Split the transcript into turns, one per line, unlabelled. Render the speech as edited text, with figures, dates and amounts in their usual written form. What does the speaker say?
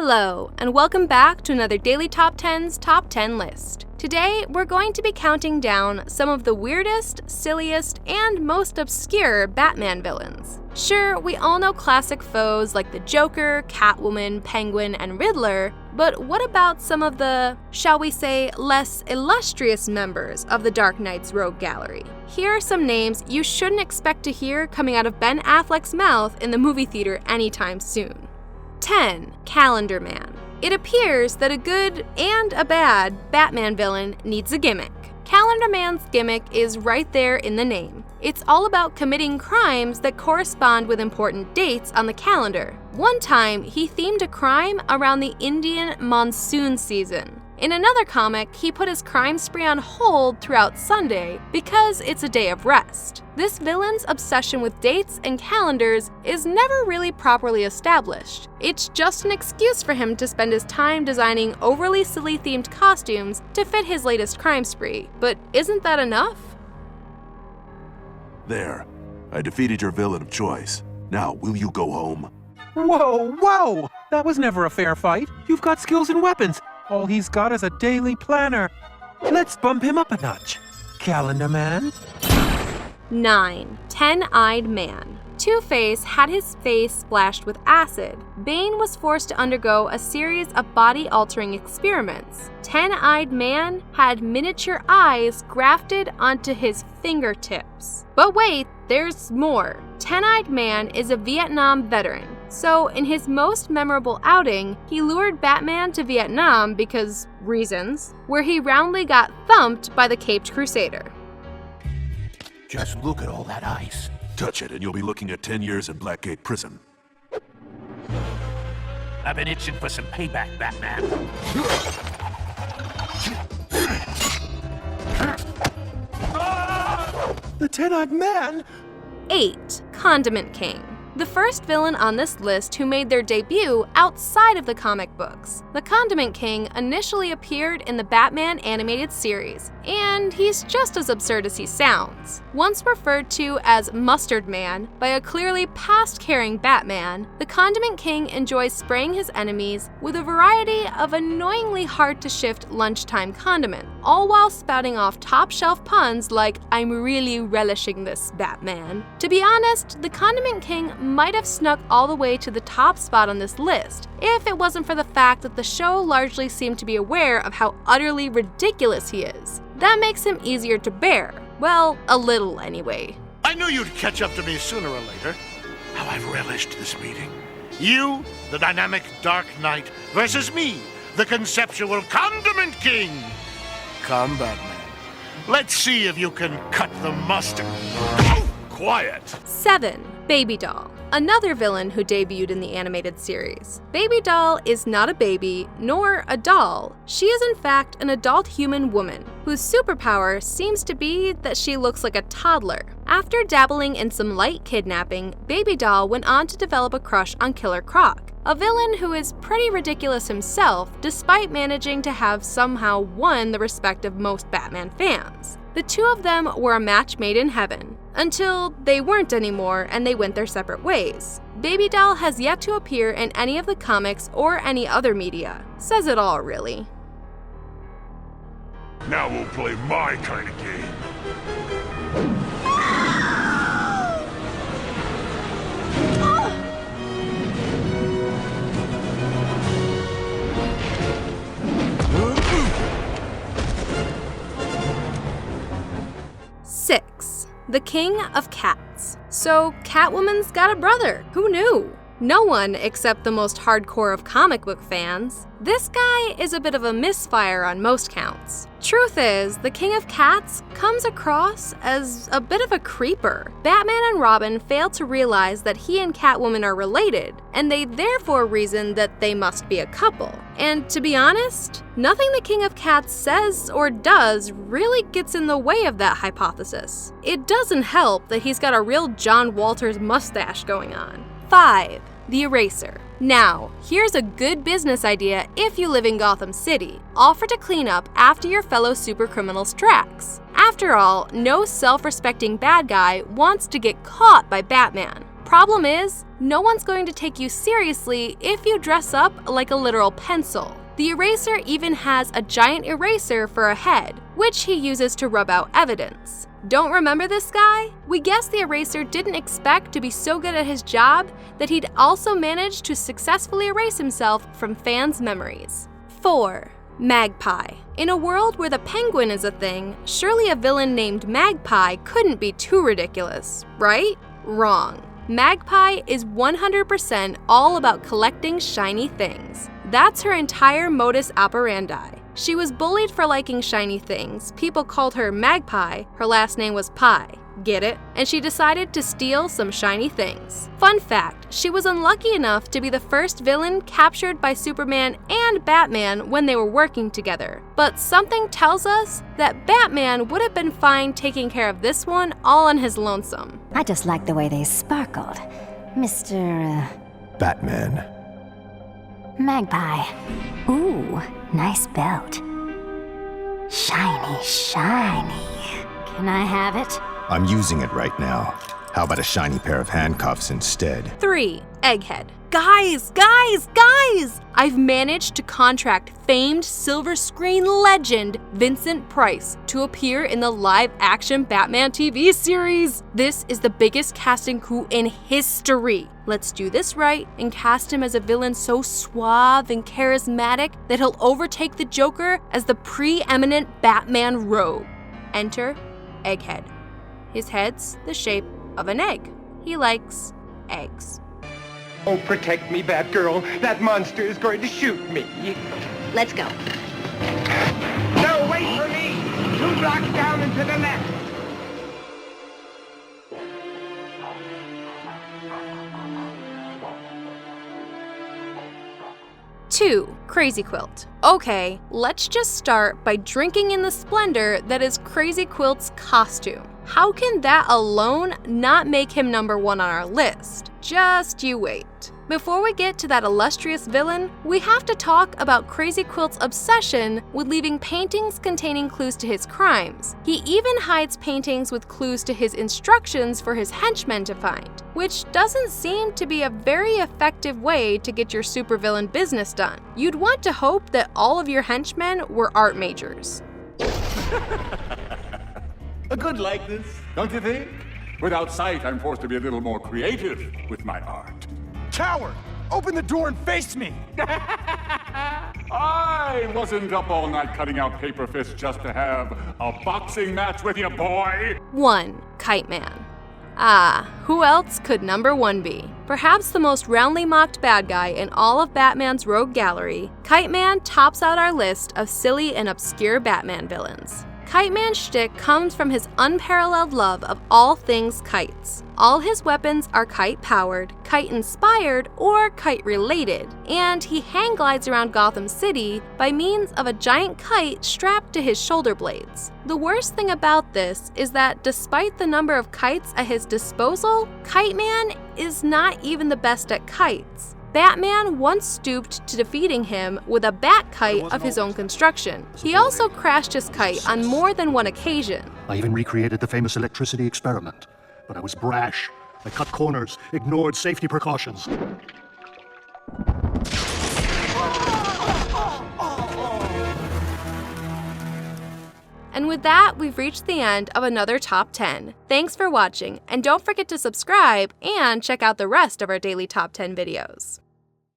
Hello, and welcome back to another Daily Top 10's Top 10 list. Today, we're going to be counting down some of the weirdest, silliest, and most obscure Batman villains. Sure, we all know classic foes like the Joker, Catwoman, Penguin, and Riddler, but what about some of the, shall we say, less illustrious members of the Dark Knight's rogue gallery? Here are some names you shouldn't expect to hear coming out of Ben Affleck's mouth in the movie theater anytime soon. 10. Calendar Man. It appears that a good and a bad Batman villain needs a gimmick. Calendar Man's gimmick is right there in the name. It's all about committing crimes that correspond with important dates on the calendar. One time, he themed a crime around the Indian monsoon season. In another comic, he put his crime spree on hold throughout Sunday because it's a day of rest. This villain's obsession with dates and calendars is never really properly established. It's just an excuse for him to spend his time designing overly silly themed costumes to fit his latest crime spree. But isn't that enough?
There. I defeated your villain of choice. Now, will you go home?
Whoa! That was never a fair fight. You've got skills and weapons. All he's got is a daily planner. Let's bump him up a notch. Calendar Man.
9. TenEyed Man. Two-Face had his face splashed with acid. Bane was forced to undergo a series of body-altering experiments. Ten-Eyed Man had miniature eyes grafted onto his fingertips. But wait, there's more. Ten-Eyed Man is a Vietnam veteran. So, in his most memorable outing, he lured Batman to Vietnam because reasons, where he roundly got thumped by the Caped Crusader.
Just look at all that ice. Touch it and you'll be looking at 10 years in Blackgate Prison.
I've been itching for some payback, Batman.
The Ten-Eyed Man?
8. Condiment King. The first villain on this list who made their debut outside of the comic books. The Condiment King initially appeared in the Batman animated series, and he's just as absurd as he sounds. Once referred to as Mustard Man by a clearly past-caring Batman, the Condiment King enjoys spraying his enemies with a variety of annoyingly hard-to-shift lunchtime condiment, all while spouting off top-shelf puns like, "I'm really relishing this, Batman." To be honest, the Condiment King might have snuck all the way to the top spot on this list if it wasn't for the fact that the show largely seemed to be aware of how utterly ridiculous he is. That makes him easier to bear. Well, a little anyway.
I knew you'd catch up to me sooner or later. How I've relished this meeting. You, the dynamic Dark Knight, versus me, the conceptual Condiment King. Come, Batman. Let's see if you can cut the mustard. Quiet.
7. Baby Doll. Another villain who debuted in the animated series. Baby Doll is not a baby, nor a doll. She is in fact an adult human woman, whose superpower seems to be that she looks like a toddler. After dabbling in some light kidnapping, Baby Doll went on to develop a crush on Killer Croc, a villain who is pretty ridiculous himself despite managing to have somehow won the respect of most Batman fans. The two of them were a match made in heaven, until they weren't anymore and they went their separate ways. Baby Doll has yet to appear in any of the comics or any other media. Says it all, really.
Now we'll play my kind of game.
The King of Cats. So Catwoman's got a brother. Who knew? No one except the most hardcore of comic book fans. This guy is a bit of a misfire on most counts. Truth is, the King of Cats comes across as a bit of a creeper. Batman and Robin fail to realize that he and Catwoman are related, and they therefore reason that they must be a couple. And to be honest, nothing the King of Cats says or does really gets in the way of that hypothesis. It doesn't help that he's got a real John Walters mustache going on. 5. The Eraser. Now, here's a good business idea if you live in Gotham City. Offer to clean up after your fellow supercriminal's tracks. After all, no self-respecting bad guy wants to get caught by Batman. problem is, no one's going to take you seriously if you dress up like a literal pencil. The eraser even has a giant eraser for a head, which he uses to rub out evidence. Don't remember this guy? We guess the eraser didn't expect to be so good at his job that he'd also managed to successfully erase himself from fans' memories. 4. Magpie. In a world where the penguin is a thing, surely a villain named Magpie couldn't be too ridiculous, right? Wrong. Magpie is 100% all about collecting shiny things. That's her entire modus operandi. She was bullied for liking shiny things. People called her Magpie. Her last name was Pie. Get it? And she decided to steal some shiny things. Fun fact, she was unlucky enough to be the first villain captured by Superman and Batman when they were working together. But something tells us that Batman would have been fine taking care of this one all on his lonesome.
I just like the way they sparkled. Mr.
Batman.
Magpie. Ooh, nice belt. Shiny, shiny. Can I have it?
I'm using it right now. How about a shiny pair of handcuffs instead?
3. Egghead. Guys! I've managed to contract famed silver screen legend Vincent Price to appear in the live-action Batman TV series. This is the biggest casting coup in history. Let's do this right and cast him as a villain so suave and charismatic that he'll overtake the Joker as the preeminent Batman rogue. Enter Egghead. His head's the shape of an egg. He likes eggs.
Oh, protect me, Batgirl. That monster is going to shoot me.
Let's go.
No, wait for me! 2 blocks down and to the left.
Two, Crazy Quilt. Okay, let's just start by drinking in the splendor that is Crazy Quilt's costume. How can that alone not make him number 1 on our list? Just you wait. Before we get to that illustrious villain, we have to talk about Crazy Quilt's obsession with leaving paintings containing clues to his crimes. He even hides paintings with clues to his instructions for his henchmen to find, which doesn't seem to be a very effective way to get your supervillain business done. You'd want to hope that all of your henchmen were art majors.
A good likeness, don't you think? Without sight, I'm forced to be a little more creative with my art.
Coward! Open the door and face me!
I wasn't up all night cutting out paper fists just to have a boxing match with you, boy!
1. Kite Man. Ah, who else could number 1 be? Perhaps the most roundly mocked bad guy in all of Batman's rogue gallery, Kite Man tops out our list of silly and obscure Batman villains. Kite Man's shtick comes from his unparalleled love of all things kites. All his weapons are kite-powered, kite-inspired, or kite-related, and he hang glides around Gotham City by means of a giant kite strapped to his shoulder blades. The worst thing about this is that despite the number of kites at his disposal, Kite Man is not even the best at kites. Batman once stooped to defeating him with a bat kite of his own construction. He also crashed his kite on more than one occasion.
I even recreated the famous electricity experiment, but I was brash. I cut corners, ignored safety precautions.
And with that, we've reached the end of another Top 10. Thanks for watching, and don't forget to subscribe and check out the rest of our daily Top 10 videos.